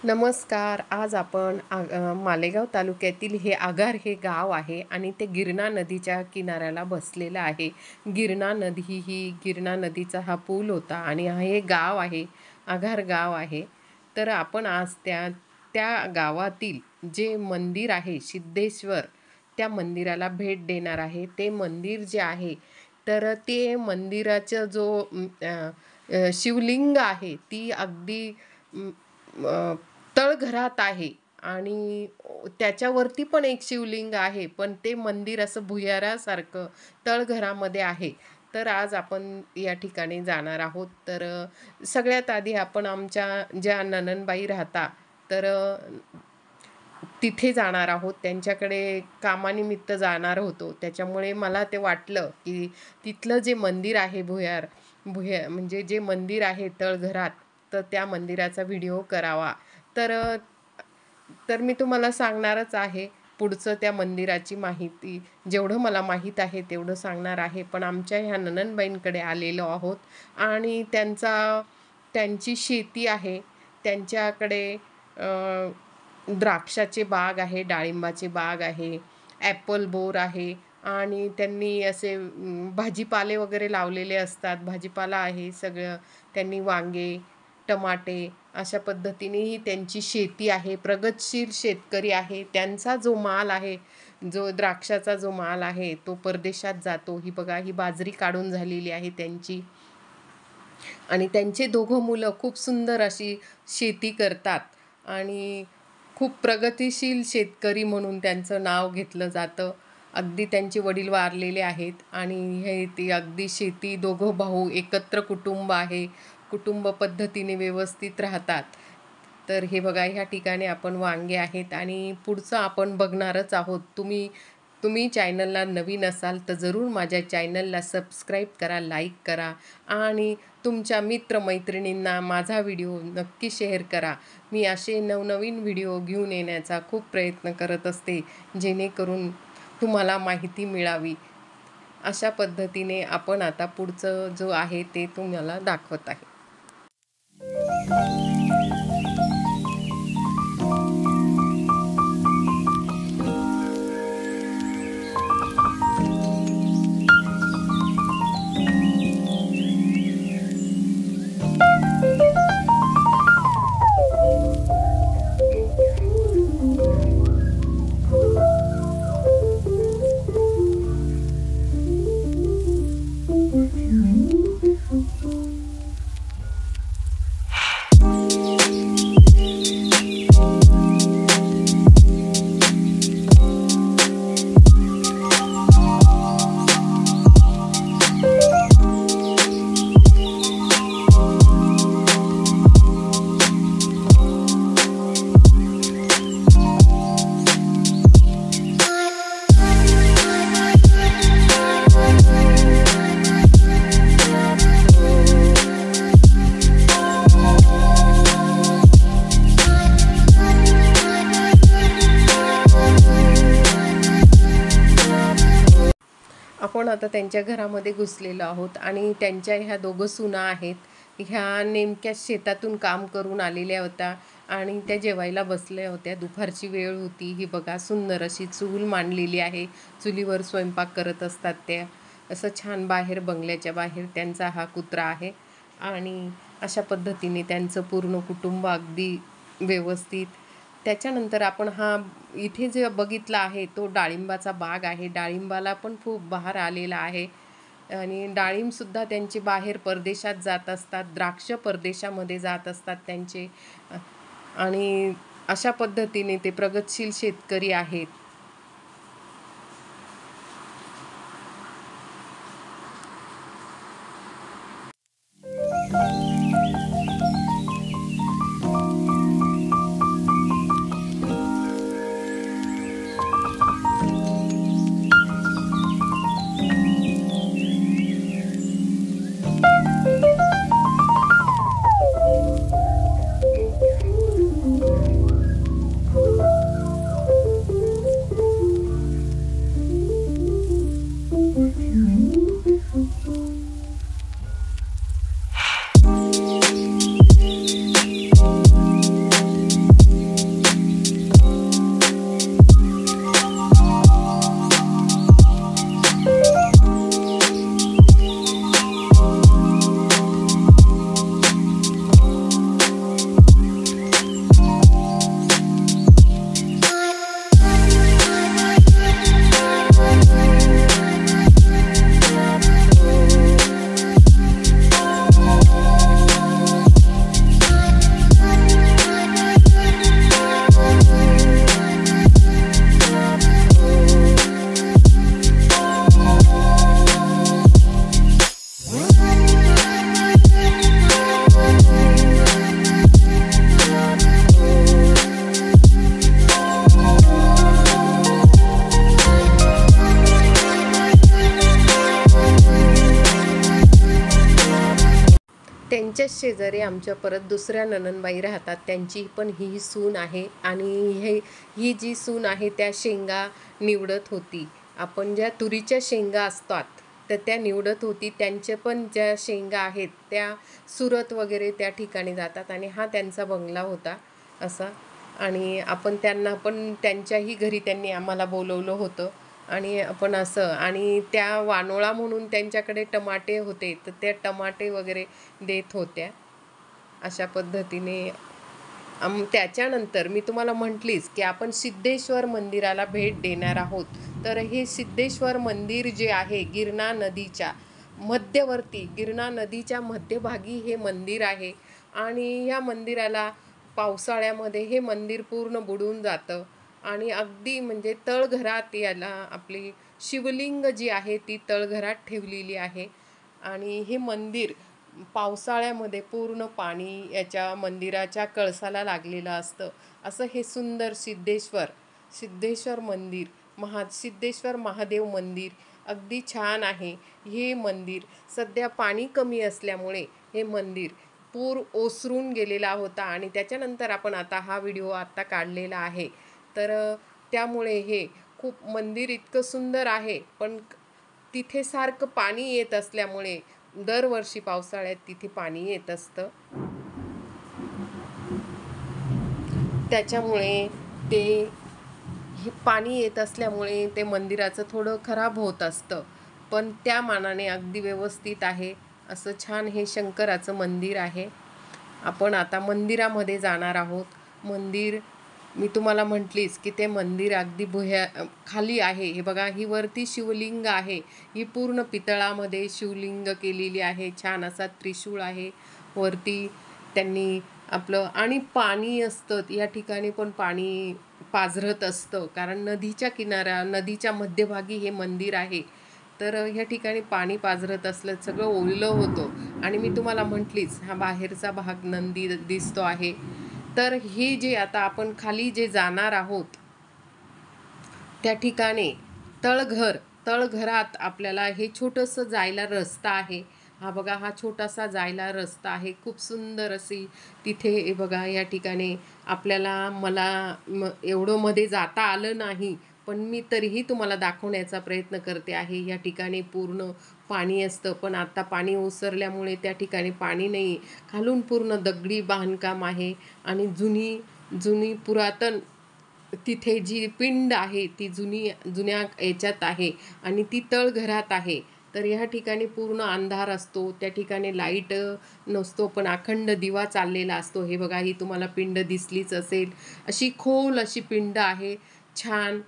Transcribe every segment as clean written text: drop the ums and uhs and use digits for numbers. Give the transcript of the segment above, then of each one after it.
नमस्कार. आज आपण मालेगाव तालुक्यातील आगार हे गाव आहे आणि ते गिरणा नदीच्या किनाऱ्याला बसलेलं आहे. गिरणा नदी ही गिरणा नदीचा हा पूल होता आणि हे गाव आहे, आगार गाव आहे. तर आपण आज त्या त्या गावातील जे मंदिर आहे सिद्धेश्वर, त्या मंदिराला भेट देणार आहे. ते मंदिर जे आहे, तर ते मंदिराचा जो शिवलिंग आहे ती अगदी तळघरात आहे आणि त्याच्यावरती पण एक शिवलिंग आहे, पण ते मंदिर असं भुयारासारखं तळघरामध्ये आहे. तर आज आपण या ठिकाणी जाणार आहोत. तर सगळ्यात आधी आपण आमच्या ज्या नणंदबाई राहता, तर तिथे जाणार आहोत. त्यांच्याकडे कामानिमित्त जाणार होतो. त्याच्यामुळे मला ते वाटलं, की तिथलं जे मंदिर आहे म्हणजे जे मंदिर आहे तळघरात, तर त्या मंदिराचा व्हिडिओ करावा. तर तर मी तुम्हाला सांगणारच आहे पुढचं त्या मंदिराची माहिती. जेवढं मला माहीत आहे तेवढं सांगणार आहे. पण आमच्या ह्या नणंदबाईंकडे आलेलो आहोत आणि त्यांची शेती आहे. त्यांच्याकडे द्राक्षाचे बाग आहे, डाळिंबाचे बाग आहे, ॲपल बोर आहे आणि त्यांनी असे भाजीपाले वगैरे लावलेले असतात. भाजीपाला आहे सगळं. त्यांनी वांगे, टमाटे अशा पद्धतीनेही त्यांची शेती आहे. प्रगतशील शेतकरी आहे. त्यांचा जो माल आहे, जो द्राक्षाचा जो माल आहे, तो परदेशात जातो. ही बघा, ही बाजरी काढून झालेली आहे त्यांची. आणि त्यांचे दोघं मुलं खूप सुंदर अशी शेती करतात आणि खूप प्रगतिशील शेतकरी म्हणून त्यांचं नाव घेतलं जातं. अगदी त्यांचे वडील वारलेले आहेत आणि ती अगदी शेती, दोघं भाऊ एकत्र कुटुंब आहे. कुटुंब पद्धतीने व्यवस्थित राहतात. तर हे बघा, ह्या ठिकाणी आपण वांगे आहेत आणि पुढचं आपण बघणारच आहोत. तुम्ही चॅनलला नवीन असाल तर जरूर माझ्या चॅनलला सबस्क्राईब करा, लाईक करा आणि तुमच्या मित्रमैत्रिणींना माझा व्हिडिओ नक्की शेअर करा. मी असे नवनवीन व्हिडिओ घेऊन येण्याचा खूप प्रयत्न करत असते, जेणेकरून तुम्हाला माहिती मिळावी. अशा पद्धतीने आपण आता पुढचं जो आहे ते तुम्हाला दाखवत आहे. आपण आता त्यांच्या घरामध्ये घुसलेलो आहोत आणि त्यांच्या ह्या दोघं सुना आहेत. ह्या नेमक्या शेतातून काम करून आलेल्या होत्या आणि त्या जेवायला बसल्या होत्या. दुपारची वेळ होती. ही बघा, सुंदर अशी चूल मांडलेली आहे. चुलीवर स्वयंपाक करत असतात त्या. असं छान बाहेर, बंगल्याच्या बाहेर त्यांचा हा कुत्रा आहे आणि अशा पद्धतीने त्यांचं पूर्ण कुटुंब अगदी व्यवस्थित. त्याच्यानंतर आपण इथे जे बघितला आहे तो डाळिंबाचा बाग आहे. डाळिंबाला पण खूप बहार आलेला आहे आणि डाळिंबसुद्धा त्यांचे बाहेर परदेशात जात असतात. द्राक्ष परदेशामध्ये जात असतात त्यांचे. आणि अशा पद्धतीने ते प्रगतशील शेतकरी आहेत. शेजारी आमच्या परत दुसऱ्या नणंदबाई राहतात, त्यांची पण ही सून आहे आणि ही जी सून आहे त्या शेंगा निवडत होती. आपण ज्या तुरीच्या शेंगा असतात तर त्या निवडत होती. त्यांचे पण ज्या शेंगा आहेत त्या सुरत वगैरे त्या ठिकाणी जातात आणि हा त्यांचा बंगला होता असा. आणि आपण त्यांना पण त्यांच्याही घरी त्यांनी आम्हाला बोलवलं होतं आणि आपण असं. आणि त्या वानोळा म्हणून त्यांच्याकडे टमाटे होते, तर त्या टमाटे वगैरे देत होत्या अशा पद्धतीने. त्याच्यानंतर मी तुम्हाला म्हटलीच की आपण सिद्धेश्वर मंदिराला भेट देणार आहोत. तर हे सिद्धेश्वर मंदिर जे आहे गिरणा नदीच्या मध्यवर्ती, गिरणा नदीच्या मध्यभागी हे मंदिर आहे. आणि ह्या मंदिराला पावसाळ्यामध्ये हे मंदिर पूर्ण बुडून जातं आणि अगदी म्हणजे तळघरात याला आपली शिवलिंग जी आहे ती तळघरात ठेवलेली आहे. आणि हे मंदिर पावसाळ्यामध्ये पूर्ण पाणी याच्या मंदिराच्या कळसाला लागलेलं असतं. असं हे सुंदर सिद्धेश्वर मंदिर, सिद्धेश्वर महादेव मंदिर अगदी छान आहे. हे मंदिर सध्या पाणी कमी असल्यामुळे हे मंदिर पूर ओसरून गेलेला होता आणि त्याच्यानंतर आपण आता हा व्हिडिओ आत्ता काढलेला आहे. तर त्यामुळे हे खूप मंदिर इतकं सुंदर आहे, पण तिथे सारखं पाणी येत असल्यामुळे दरवर्षी पावसाळ्यात तिथे पाणी येत असतं. त्याच्यामुळे ते पाणी येत असल्यामुळे ते मंदिराचं थोडं खराब होत असतं, पण त्या मानाने अगदी व्यवस्थित आहे. असं छान हे शंकराचं मंदिर आहे. आपण आता मंदिरामध्ये जाणार आहोत. मंदिर मी तुम्हाला म्हटलीच की ते मंदिर अगदी खाली आहे. हे बघा, ही वरती शिवलिंग आहे. ही पूर्ण पितळामध्ये शिवलिंग केलेली आहे. छान असा त्रिशूळ आहे वरती त्यांनी आपलं. आणि पाणी असतं या ठिकाणी, पण पाणी पाझरत असतं कारण नदीच्या मध्यभागी हे मंदिर आहे. तर ह्या ठिकाणी पाणी पाझरत असलं, सगळं ओलं होतं. आणि मी तुम्हाला म्हटलीच हा बाहेरचा भाग नंदी दिसतो आहे. तर हे जे आता आपण खाली जे जाणार आहोत त्या ठिकाणी तळघरात आपल्याला हे छोटंसं जायला रस्ता आहे. हा बघा, हा छोटासा जायला रस्ता आहे. खूप सुंदर अशी तिथे हे बघा, या ठिकाणी मला एवढं मध्ये जाता आलं नाही, पण मी तरीही तुम्हाला दाखवण्याचा प्रयत्न करते आहे. या ठिकाणी पूर्ण पाणी असतं, पण आता पाणी ओसरल्यामुळे त्या ठिकाणी पाणी नाही. खालून पूर्ण दगडी बांधकाम आहे आणि जुनी पुरातन तिथे जी पिंड आहे ती जुन्या याच्यात आहे आणि ती तळघरात आहे. तर ह्या ठिकाणी पूर्ण अंधार असतो, त्या ठिकाणी लाईट नसतो, पण अखंड दिवा चाललेला असतो. हे बघा, ही तुम्हाला पिंड दिसलीच असेल. अशी खोल अशी पिंड आहे. छान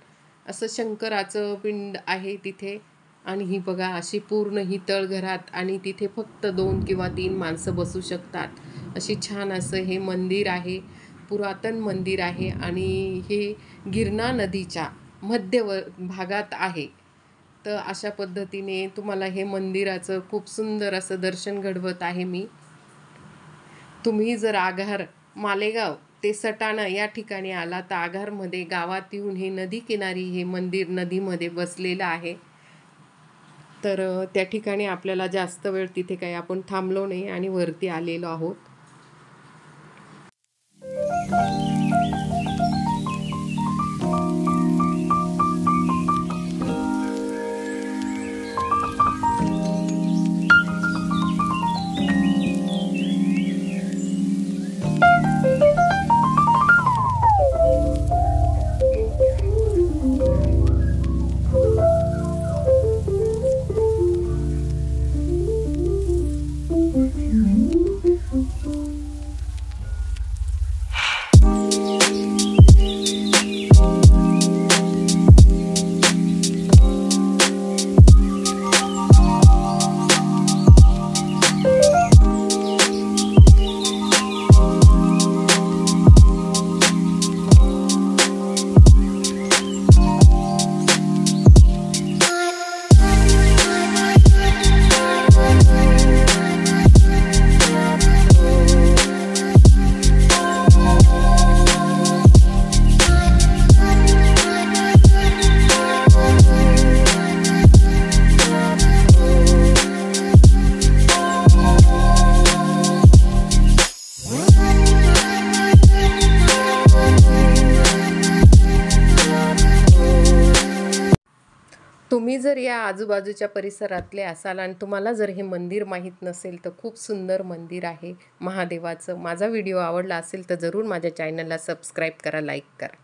असं शंकराचं पिंड आहे तिथे. आणि ही बघा, अशी पूर्ण ही तळघरात आणि तिथे फक्त 2 किंवा 3 माणसं बसू शकतात. अशी छान असं हे मंदिर आहे. पुरातन मंदिर आहे आणि हे गिरणा नदीच्या भागात आहे. तर अशा पद्धतीने तुम्हाला हे मंदिराचं खूप सुंदर असं दर्शन घडवत आहे मी. तुम्ही जर मालेगाव ते सटाणा या ठिकाणी आला तर आघारमध्ये गावात येऊन हे नदी किनारी हे मंदिर नदीमध्ये बसलेलं आहे. तर त्या ठिकाणी आपल्याला जास्त वेळ तिथे काही आपण थांबलो नाही आणि वरती आलेलो आहोत. तुम्ही जर या आजूबाजूच्या परिसरातले असाल आणि तुम्हाला जर हे मंदिर माहीत नसेल तर खूप सुंदर मंदिर आहे महादेवाचं. माझा व्हिडिओ आवडला असेल तर जरूर माझ्या चॅनलला सबस्क्राईब करा, लाईक करा.